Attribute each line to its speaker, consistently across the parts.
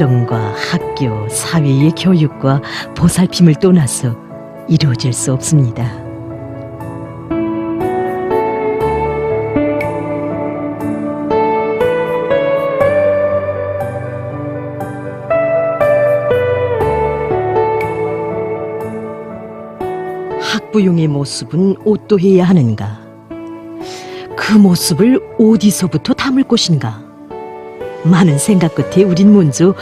Speaker 1: 가정과 학교, 사회의 교육과 보살핌을 떠나서 이루어질 수 없습니다. 학부용의 모습은 어떠해야 하는가? 그 모습을 어디서부터 담을 것인가? 많은 생각 끝에 우린 먼저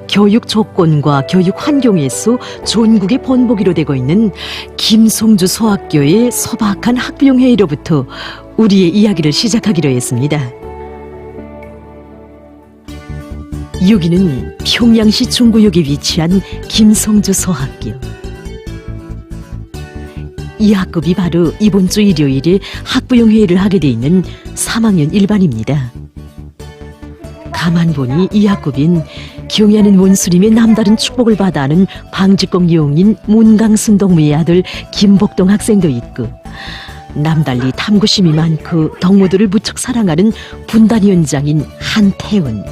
Speaker 1: 교육 조건과 교육 환경에서 전국의 본보기로 되고 있는 김성주 소학교의 소박한 학부용 회의로부터 우리의 이야기를 시작하기로 했습니다. 여기는 평양시 중구역에 위치한 김성주 소학교. 이 학급이 바로 이번 주 일요일에 학부용 회의를 하게 돼 있는 3학년 1반입니다. 가만 보니 이 학급인 경애하는 원수님의 남다른 축복을 받아 하는 방직공 여웅인 문강순 동무의 아들 김복동 학생도 있고, 남달리 탐구심이 많고 덕무들을 무척 사랑하는 분단위원장인 한태훈,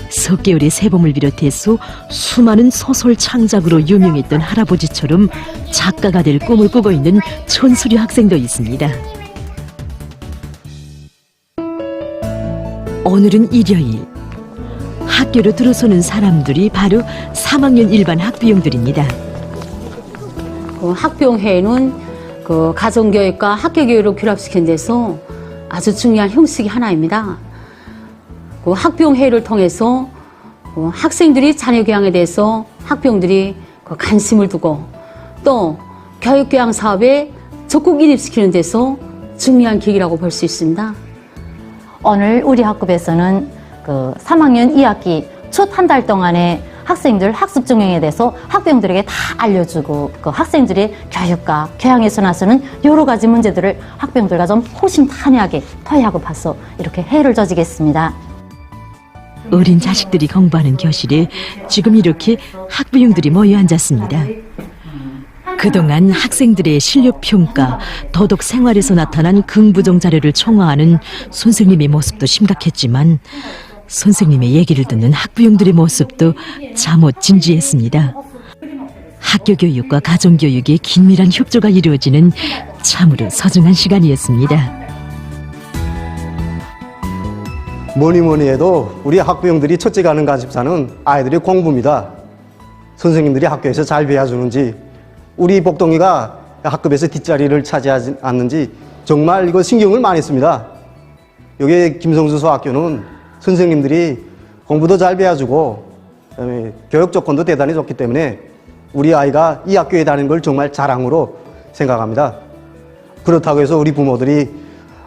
Speaker 1: 석계열의 세범을 비롯해서 수많은 소설 창작으로 유명했던 할아버지처럼 작가가 될 꿈을 꾸고 있는 천수리 학생도 있습니다. 오늘은 일요일. 학교로 들어서는 사람들이 바로 3학년 1반 학부용들입니다.
Speaker 2: 학부용 회의는 가정교육과 학교교육을 결합시키는 데서 아주 중요한 형식이 하나입니다. 학부용 회의를 통해서 학생들이 자녀 교양에 대해서 학부용들이 관심을 두고, 또 교육교양 사업에 적극 인입시키는 데서 중요한 계기라고 볼 수 있습니다.
Speaker 3: 오늘 우리 학급에서는 3학년 2학기 첫 한 달 동안에 학생들 학습 정형에 대해서 학부형들에게 다 알려주고, 학생들의 교육과 교양에서 나서는 여러 가지 문제들을 학부형들과 좀 호심탄회하게 토의하고 봐서 이렇게 회의를 저지겠습니다.
Speaker 1: 어린 자식들이 공부하는 교실에 지금 이렇게 학부형들이 모여 앉았습니다. 그동안 학생들의 실력평가, 도덕 생활에서 나타난 긍부정 자료를 총화하는 선생님의 모습도 심각했지만, 선생님의 얘기를 듣는 학부형들의 모습도 잠옷 진지했습니다. 학교 교육과 가정 교육의 긴밀한 협조가 이루어지는 참으로 소중한 시간이었습니다.
Speaker 4: 뭐니 해도 우리 학부형들이 첫째가 하는 관심사는 아이들의 공부입니다. 선생님들이 학교에서 잘 배워주는지, 우리 복동이가 학급에서 뒷자리를 차지하지 않는지 정말 이거 신경을 많이 씁니다. 여기 김성주 소학교는 선생님들이 공부도 잘 배워주고 그다음에 교육 조건도 대단히 좋기 때문에 우리 아이가 이 학교에 다니는 걸 정말 자랑으로 생각합니다. 그렇다고 해서 우리 부모들이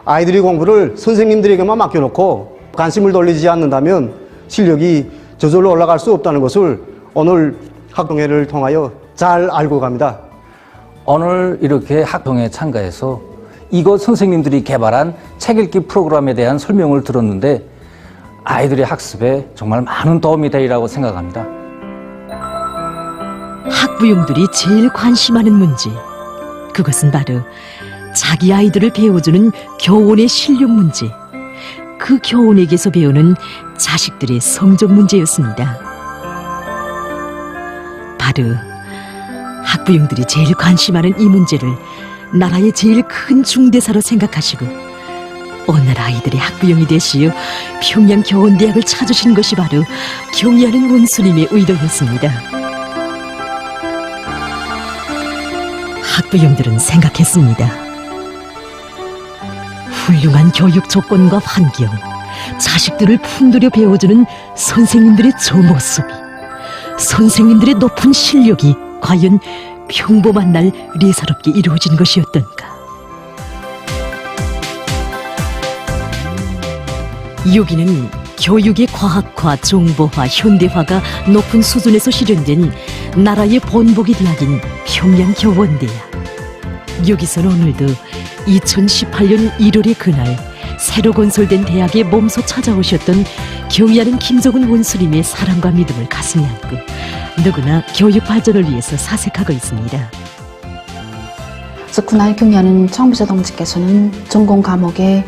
Speaker 4: 아이들이 공부를 선생님들에게만 맡겨놓고 관심을 돌리지 않는다면 실력이 저절로 올라갈 수 없다는 것을 오늘 학동회를 통하여 잘 알고 갑니다.
Speaker 5: 오늘 이렇게 학동회에 참가해서 이곳 선생님들이 개발한 책 읽기 프로그램에 대한 설명을 들었는데 아이들의 학습에 정말 많은 도움이 되리라고 생각합니다.
Speaker 1: 학부형들이 제일 관심하는 문제, 그것은 바로 자기 아이들을 배워주는 교원의 실력 문제, 그 교원에게서 배우는 자식들의 성적 문제였습니다. 바로 학부형들이 제일 관심하는 이 문제를 나라의 제일 큰 중대사로 생각하시고 오늘 아이들의 학부형이 되시어 평양교원대학을 찾으신 것이 바로 경의하는 원수님의 의도였습니다. 학부형들은 생각했습니다. 훌륭한 교육 조건과 환경, 자식들을 품들여 배워주는 선생님들의 저 모습이, 선생님들의 높은 실력이 과연 평범한 날 예사롭게 이루어진 것이었던가. 여기는 교육의 과학화, 정보화, 현대화가 높은 수준에서 실현된 나라의 본보기 대학인 평양교원대학. 여기서는 오늘도 2018년 1월의 그날 새로 건설된 대학에 몸소 찾아오셨던 경의하는 김정은 원수님의 사랑과 믿음을 가슴에 안고 누구나 교육 발전을 위해서 사색하고 있습니다.
Speaker 6: 그날 경의하는 정비서 동지께서는 전공 과목에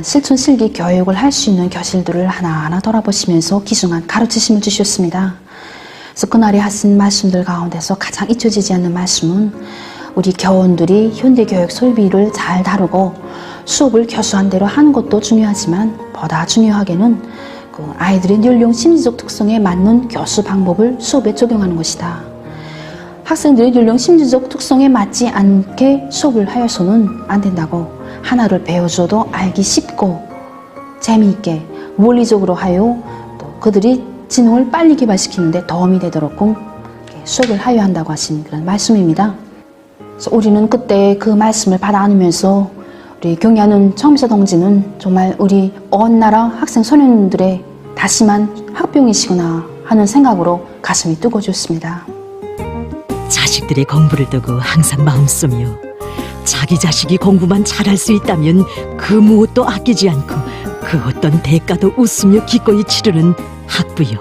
Speaker 6: 실천 실기 교육을 할 수 있는 교실들을 하나하나 돌아보시면서 귀중한 가르치심을 주셨습니다. 그래서 그날에 하신 말씀들 가운데서 가장 잊혀지지 않는 말씀은 우리 교원들이 현대교육 설비를 잘 다루고 수업을 교수한 대로 하는 것도 중요하지만 보다 중요하게는 그 아이들의 연령 심리적 특성에 맞는 교수 방법을 수업에 적용하는 것이다. 학생들의 연령 심리적 특성에 맞지 않게 수업을 하여서는 안 된다고, 하나를 배워줘도 알기 쉽고 재미있게 원리적으로 하여 또 그들이 지능을 빨리 개발시키는 데 도움이 되도록 수업을 하여야 한다고 하신 그런 말씀입니다. 그래서 우리는 그때 그 말씀을 받아 안으면서 우리 경애하는 청미서 동지는 정말 우리 온 나라 학생 소년들의 다심한 학병이시구나 하는 생각으로 가슴이 뜨거워졌습니다.
Speaker 1: 자식들의 공부를 두고 항상 마음 쏘며 자기 자식이 공부만 잘할 수 있다면 그 무엇도 아끼지 않고 그 어떤 대가도 웃으며 기꺼이 치르는 학부요.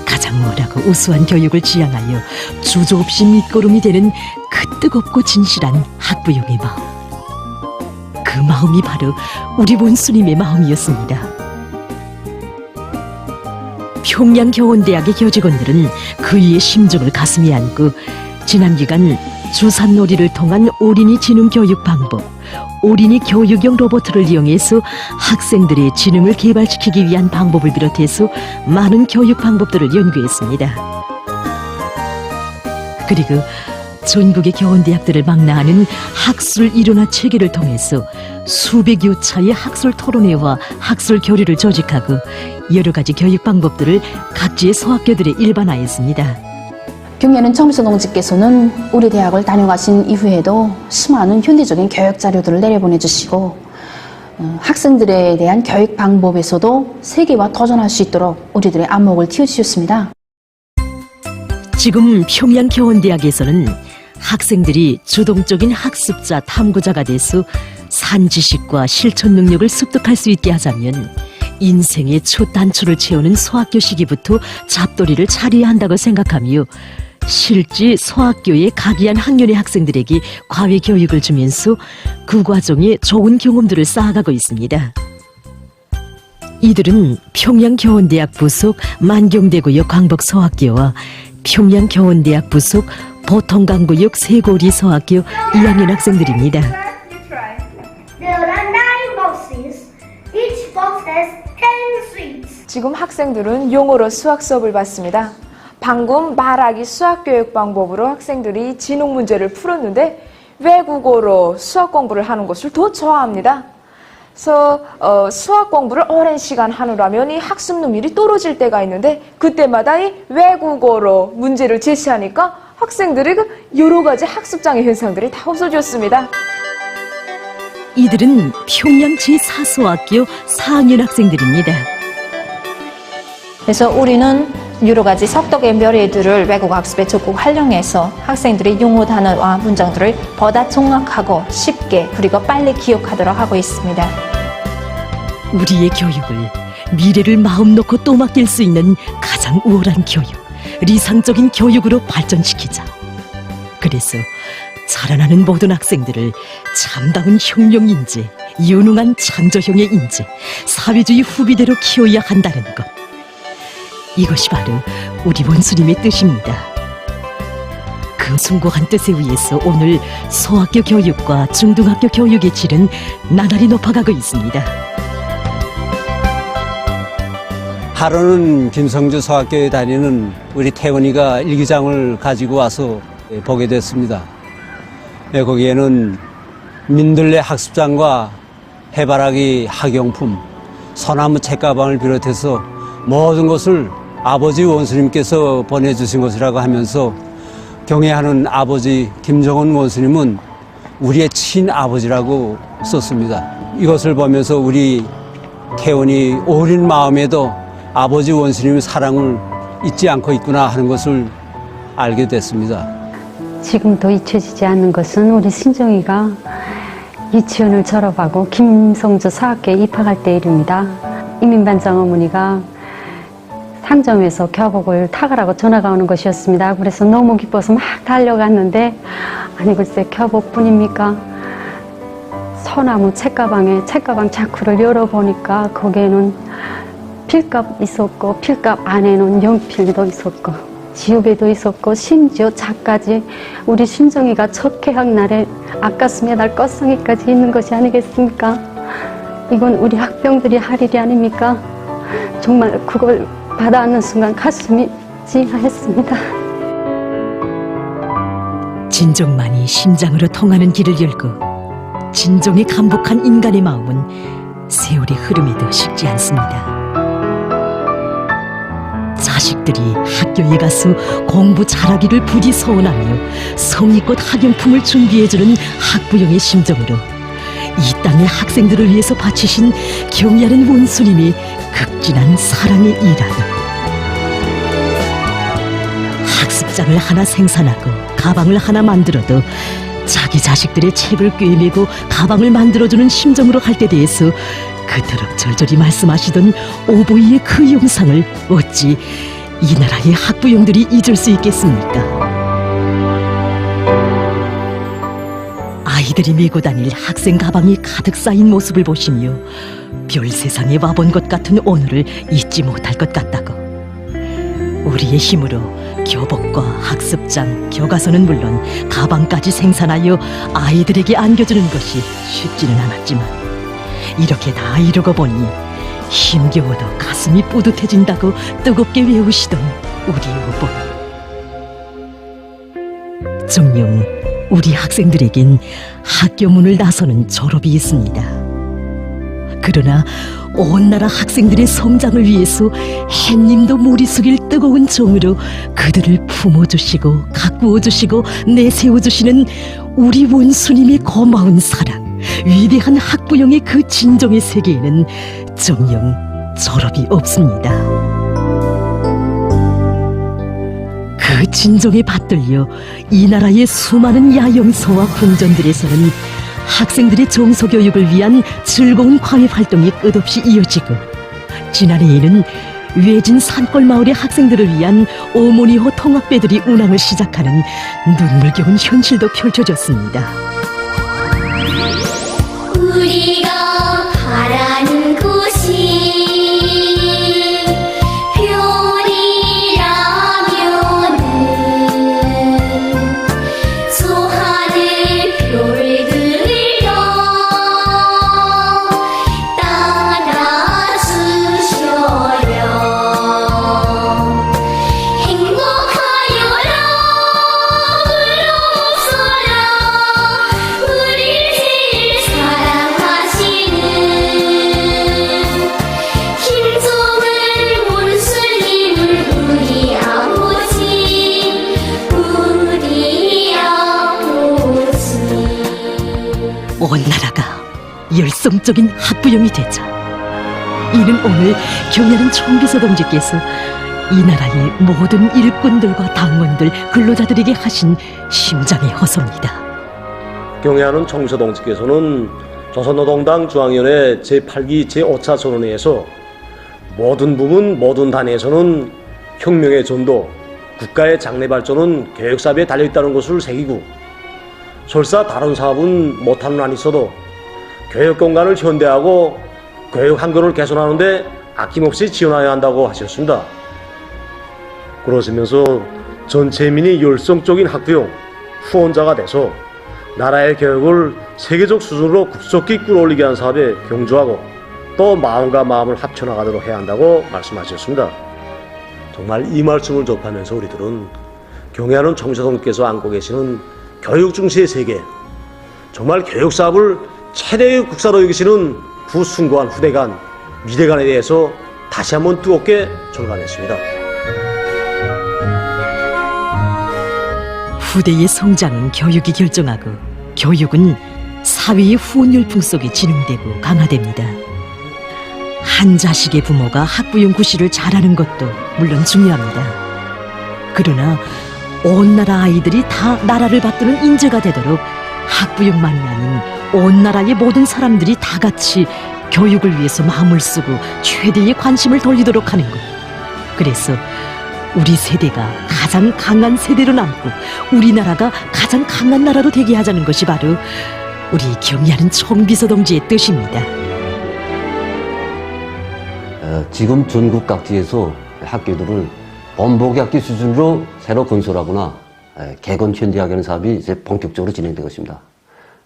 Speaker 1: 가장 우월하고 우수한 교육을 지향하여 주저 없이 밑거름이 되는 그 뜨겁고 진실한 학부형의 마음. 그 마음이 바로 우리 본스님의 마음이었습니다. 평양교원대학의 교직원들은 그이의 심정을 가슴에 안고 지난 기간 주산놀이를 통한 어린이 지능 교육 방법, 어린이 교육용 로봇을 이용해서 학생들의 지능을 개발시키기 위한 방법을 비롯해서 많은 교육 방법들을 연구했습니다. 그리고 전국의 교원대학들을 망라하는 학술 일원화 체계를 통해서 수백여 차의 학술 토론회와 학술 교류를 조직하고 여러 가지 교육 방법들을 각지의 소학교들에 일반화했습니다.
Speaker 6: 경애하는 청미서 동지께서는 우리 대학을 다녀가신 이후에도 수많은 현대적인 교육 자료들을 내려보내주시고 학생들에 대한 교육 방법에서도 세계와 도전할 수 있도록 우리들의 안목을 틔워주셨습니다.
Speaker 1: 지금 평양교원대학에서는 학생들이 주동적인 학습자, 탐구자가 돼서 산지식과 실천 능력을 습득할 수 있게 하자면 인생의 첫 단추를 채우는 소학교 시기부터 잡돌이를 차려야 한다고 생각하며 실제 소학교에 가기한 학년의 학생들에게 과외 교육을 주면서 그 과정에 좋은 경험들을 쌓아가고 있습니다. 이들은 평양교원대학 부속 만경대구역 광복소학교와 평양교원대학 부속 보통강구역 세고리 소학교 2학년 학생들입니다.
Speaker 7: There are 9 boxes. Each box has 10 sweets.
Speaker 8: 지금 학생들은 용어로 수학 수업을 받습니다. 방금 말하기 수학교육 방법으로 학생들이 지능 문제를 풀었는데 외국어로 수학 공부를 하는 것을 더 좋아합니다. 그래서 수학 공부를 오랜 시간 하느라면 이 학습 능률이 떨어질 때가 있는데 그때마다 이 외국어로 문제를 제시하니까 학생들의 그 여러 가지 학습장애 현상들이 다 없어졌습니다.
Speaker 1: 이들은 평양 제4소학교 4학년 학생들입니다.
Speaker 3: 그래서 우리는 여러 가지 석덕의 묘리들을 외국 학습에 적극 활용해서 학생들이 용어 단어와 문장들을 보다 정확하고 쉽게 그리고 빨리 기억하도록 하고 있습니다.
Speaker 1: 우리의 교육을 미래를 마음 놓고 또 맡길 수 있는 가장 우월한 교육,理想적인 교육으로 발전시키자. 그래서 자라나는 모든 학생들을 참다운 혁명 인재, 유능한 창조형의 인재, 사회주의 후비대로 키워야 한다는 것. 이것이 바로 우리 원수님의 뜻입니다. 그 숭고한 뜻에 의해서 오늘 소학교 교육과 중등학교 교육의 질은 나날이 높아가고 있습니다.
Speaker 9: 하루는 김성주 소학교에 다니는 우리 태원이가 일기장을 가지고 와서 보게 됐습니다. 거기에는 민들레 학습장과 해바라기 학용품, 소나무 책가방을 비롯해서 모든 것을 아버지 원수님께서 보내주신 것이라고 하면서 경애하는 아버지 김정은 원수님은 우리의 친아버지라고 썼습니다. 이것을 보면서 우리 태원이 어린 마음에도 아버지 원수님의 사랑을 잊지 않고 있구나 하는 것을 알게 됐습니다.
Speaker 10: 지금도 잊혀지지 않는 것은 우리 신정이가 유치원을 졸업하고 김성주 사학교에 입학할 때 일입니다. 이민반장 어머니가 상점에서 교복을 타가라고 전화가 오는 것이었습니다. 그래서 너무 기뻐서 막 달려갔는데 아니 글쎄 교복뿐입니까? 소나무 책가방 자크를 열어보니까 거기에는 필값 있었고 필값 안에는 연필도 있었고 지우개도 있었고 심지어 작까지 우리 신정이가 첫 개학 날에 아까스 메달 껐성이까지 있는 것이 아니겠습니까? 이건 우리 학병들이 할 일이 아닙니까? 정말 그걸 받아안는 순간 가슴이 찡하였습니다.
Speaker 1: 진정만이 심장으로 통하는 길을 열고 진정에 감복한 인간의 마음은 세월의 흐름에도 식지 않습니다. 자식들이 학교에 가서 공부 잘하기를 부디 소원하며 성의껏 학용품을 준비해주는 학부형의 심정으로 이 땅의 학생들을 위해서 바치신 경애하는 원수님의 극진한 사랑의 일하기. 학습장을 하나 생산하고 가방을 하나 만들어도 자기 자식들의 책을 꿰매고 가방을 만들어주는 심정으로 할 때 대해서 그토록 절절히 말씀하시던 오보이의 그 영상을 어찌 이 나라의 학부형들이 잊을 수 있겠습니까? 아이들이 메고 다닐 학생 가방이 가득 쌓인 모습을 보시며 별 세상에 와본 것 같은 오늘을 잊지 못할 것 같다고. 우리의 힘으로 교복과 학습장, 교과서는 물론 가방까지 생산하여 아이들에게 안겨주는 것이 쉽지는 않았지만 이렇게 다 이루고 보니 힘겨워도 가슴이 뿌듯해진다고 뜨겁게 외우시던 우리 오보이. 정녕 우리 학생들에겐 학교 문을 나서는 졸업이 있습니다. 그러나 온 나라 학생들의 성장을 위해서 햇님도 무리 숙일 뜨거운 정으로 그들을 품어주시고 가꾸어주시고 내세워주시는 우리 원수님의 고마운 사랑, 위대한 학부형의 그 진정의 세계에는 정녕 졸업이 없습니다. 그 진정에 받들려 이 나라의 수많은 야영소와 궁전들에서는 학생들의 정서교육을 위한 즐거운 과외 활동이 끝없이 이어지고 지난해에는 외진 산골 마을의 학생들을 위한 어머니호 통학배들이 운항을 시작하는 눈물겨운 현실도 펼쳐졌습니다.
Speaker 7: 우리가 바라는 곳이 저 하늘 별들여 따라주셔요. 행복하여라 울어서라 우리 제일 사랑하시는 김정은 원수님을 우리 아버지
Speaker 1: 온 나라가 열성적인 학부형이 되자 이는 오늘 경애하는 총비서 동지께서 이 나라의 모든 일꾼들과 당원들, 근로자들에게 하신 심장의 호소입니다.
Speaker 11: 경애하는 총비서 동지께서는 조선노동당 중앙위원회 제8기 제5차 선언회에서 모든 부문, 모든 단위에서는 혁명의 전도, 국가의 장래 발전은 교육사업에 달려있다는 것을 새기고 설사 다른 사업은 못하는 한이 있어도 교육 공간을 현대하고 교육 환경을 개선하는데 아낌없이 지원해야 한다고 하셨습니다. 그러시면서 전체민이 열성적인 학부형, 후원자가 돼서 나라의 교육을 세계적 수준으로 급속히 끌어올리게 하는 사업에 경주하고 또 마음과 마음을 합쳐나가도록 해야 한다고 말씀하셨습니다. 정말 이 말씀을 접하면서 우리들은 경애하는 총비서님께서 안고 계시는 교육 중시의 세계, 정말 교육 사업을 최대의 국사로 여기시는 그 숭고한 후대간, 미래관에 대해서 다시 한번 뜨겁게 절감했습니다.
Speaker 1: 후대의 성장은 교육이 결정하고 교육은 사회의 후원 열풍 속에 진흥되고 강화됩니다. 한 자식의 부모가 학부형 구실을 잘하는 것도 물론 중요합니다. 그러나 온 나라 아이들이 다 나라를 받드는 인재가 되도록 학부형만이 아닌 온 나라의 모든 사람들이 다 같이 교육을 위해서 마음을 쓰고 최대의 관심을 돌리도록 하는 것. 그래서 우리 세대가 가장 강한 세대로 남고 우리나라가 가장 강한 나라로 되게 하자는 것이 바로 우리 경의하는 총비서 동지의 뜻입니다.
Speaker 12: 지금 전국 각지에서 학교들을 번복학기 수준으로 새로 건설하거나 개건 현대화하는 사업이 이제 본격적으로 진행되고 있습니다.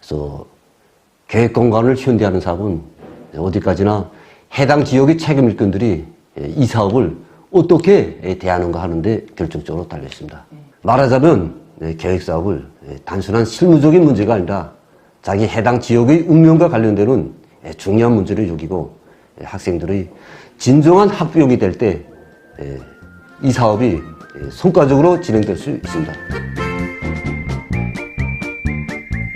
Speaker 12: 그래서 교육 공간을 현대화하는 사업은 어디까지나 해당 지역의 책임 일꾼들이 이 사업을 어떻게 대하는가 하는데 결정적으로 달려 있습니다. 말하자면 교육 사업을 단순한 실무적인 문제가 아니라 자기 해당 지역의 운명과 관련되는 중요한 문제를 여기고 학생들의 진정한 학부형이 될 때 이 사업이 성과적으로 진행될 수 있습니다.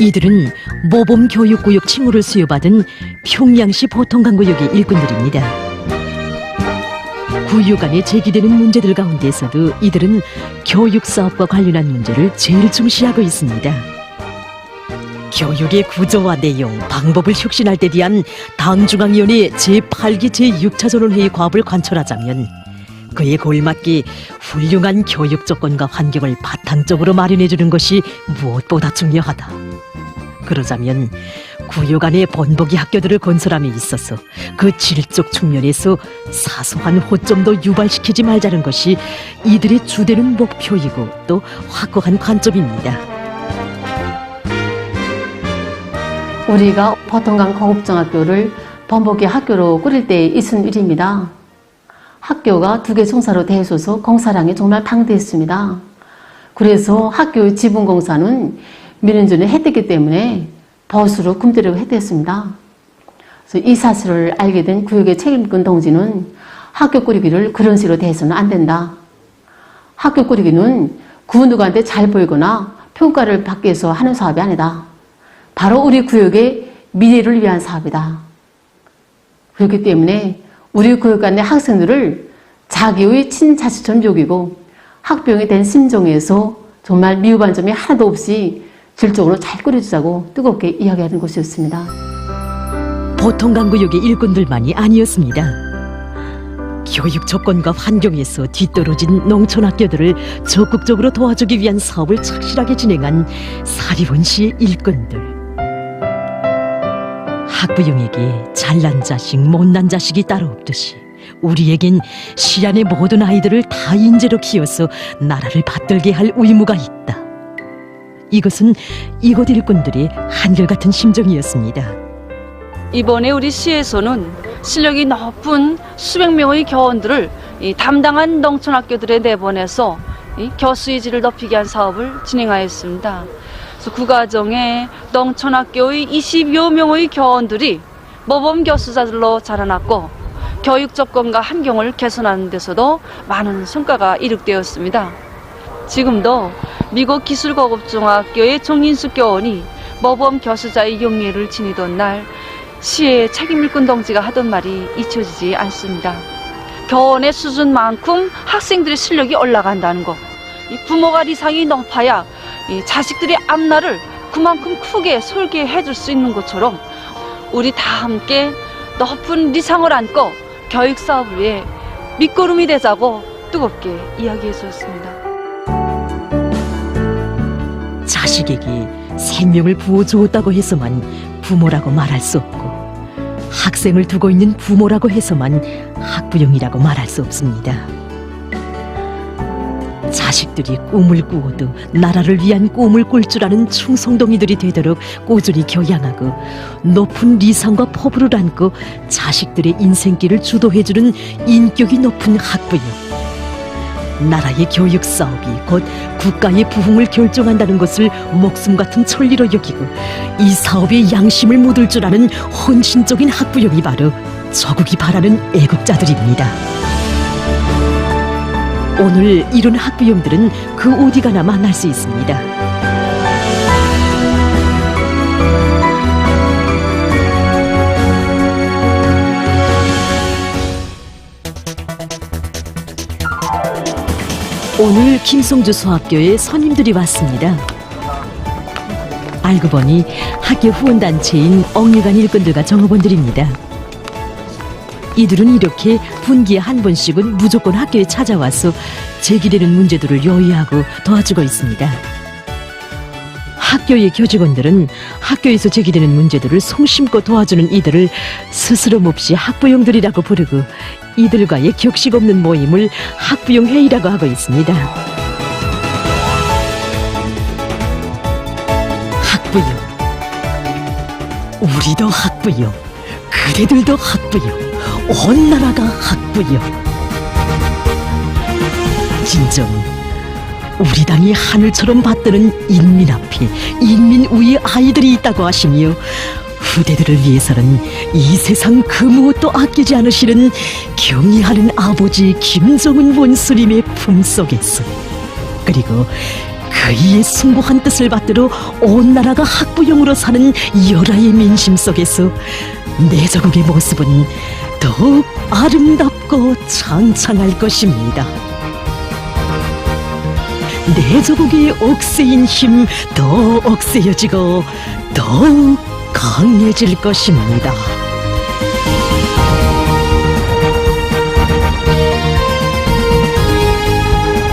Speaker 1: 이들은 모범교육구역 칭호를 수여받은 평양시 보통강구역의 일꾼들입니다. 구역 안에 제기되는 문제들 가운데서도 이들은 교육사업과 관련한 문제를 제일 중시하고 있습니다. 교육의 구조와 내용, 방법을 혁신할 때 대한 당중앙위원회 제8기 제6차전원회의 과업을 관철하자면 그에 걸맞게 훌륭한 교육 조건과 환경을 바탕적으로 마련해주는 것이 무엇보다 중요하다. 그러자면 구역 안의 번복이 학교들을 건설함에 있어서 그 질적 측면에서 사소한 호점도 유발시키지 말자는 것이 이들의 주되는 목표이고 또 확고한 관점입니다.
Speaker 3: 우리가 보통강 고급중학교를 번복의 학교로 꾸릴 때 있은 일입니다. 학교가 2개 총사로 되어서 공사량이 정말 방대했습니다. 그래서 학교의 지분공사는 몇 년 전에 했기 때문에 보수로 금대로 했댔습니다. 그래서 이 사실을 알게 된 구역의 책임꾼 동지는 학교 꾸리기를 그런 식으로 대해서는 안 된다. 학교 꾸리기는 그 누구한테 잘 보이거나 평가를 받기 위해서 하는 사업이 아니다. 바로 우리 구역의 미래를 위한 사업이다. 그렇기 때문에 우리 구역 간의 학생들을 자기의 친자식처럼 여기고 학병이 된 심정에서 정말 미흡한 점이 하나도 없이 질적으로 잘 꾸려주자고 뜨겁게 이야기하는 것이었습니다.
Speaker 1: 보통강구역의 일꾼들만이 아니었습니다. 교육 조건과 환경에서 뒤떨어진 농촌학교들을 적극적으로 도와주기 위한 사업을 착실하게 진행한 사리원시의 일꾼들. 학부형에게 잘난 자식, 못난 자식이 따로 없듯이 우리에겐 시안의 모든 아이들을 다 인재로 키워서 나라를 받들게 할 의무가 있다. 이것은 이곳 일꾼들의 한결같은 심정이었습니다.
Speaker 13: 이번에 우리 시에서는 실력이 높은 수백 명의 교원들을 담당한 농촌학교들에 내보내서 교수의 질을 높이게 한 사업을 진행하였습니다. 그래서 그 과정에 농촌학교의 20여 명의 교원들이 모범 교수자들로 자라났고 교육 조건과 환경을 개선하는 데서도 많은 성과가 이룩되었습니다. 지금도 미국 기술고급중학교의 정인숙 교원이 모범 교수자의 영예를 지니던 날 시의 책임일꾼 동지가 하던 말이 잊혀지지 않습니다. 교원의 수준만큼 학생들의 실력이 올라간다는 것. 부모가 리상이 높아야 자식들의 앞날을 그만큼 크게 설계해 줄 수 있는 것처럼 우리 다 함께 높은 리상을 안고 교육 사업을 위해 밑거름이 되자고 뜨겁게 이야기해 주었습니다.
Speaker 1: 자식에게 생명을 부어주었다고 해서만 부모라고 말할 수 없고 학생을 두고 있는 부모라고 해서만 학부형이라고 말할 수 없습니다. 자식들이 꿈을 꾸어도 나라를 위한 꿈을 꿀 줄 아는 충성동이들이 되도록 꾸준히 교양하고 높은 리상과 포부를 안고 자식들의 인생길을 주도해주는 인격이 높은 학부형. 나라의 교육 사업이 곧 국가의 부흥을 결정한다는 것을 목숨 같은 천리로 여기고 이 사업에 양심을 묻을 줄 아는 헌신적인 학부형이 바로 조국이 바라는 애국자들입니다. 오늘 이런 학부형들은 그 어디 가나 만날 수 있습니다. 오늘 김성주 소학교에 선임들이 왔습니다. 알고 보니 학교 후원단체인 옥류관 일꾼들과 정업원들입니다. 이들은 이렇게 분기에 한 번씩은 무조건 학교에 찾아와서 제기되는 문제들을 요의하고 도와주고 있습니다. 학교의 교직원들은 학교에서 제기되는 문제들을 성심껏 도와주는 이들을 스스럼 없이 학부형들이라고 부르고 이들과의 격식 없는 모임을 학부형 회의라고 하고 있습니다. 학부형, 우리도 학부형, 그대들도 학부형, 온 나라가 학부형. 진정 우리 당이 하늘처럼 받드는 인민 앞에 인민 위에 아이들이 있다고 하시며 후대들을 위해서는 이 세상 그 무엇도 아끼지 않으시는 경의하는 아버지 김정은 원수님의 품속에서 그리고 그이의 숭고한 뜻을 받들어 온 나라가 학부형으로 사는 열아의 민심 속에서 내 조국의 모습은 더욱 아름답고 창창할 것입니다. 내 조국의 억세인 힘 더 억세여지고 더욱 강해질 것입니다.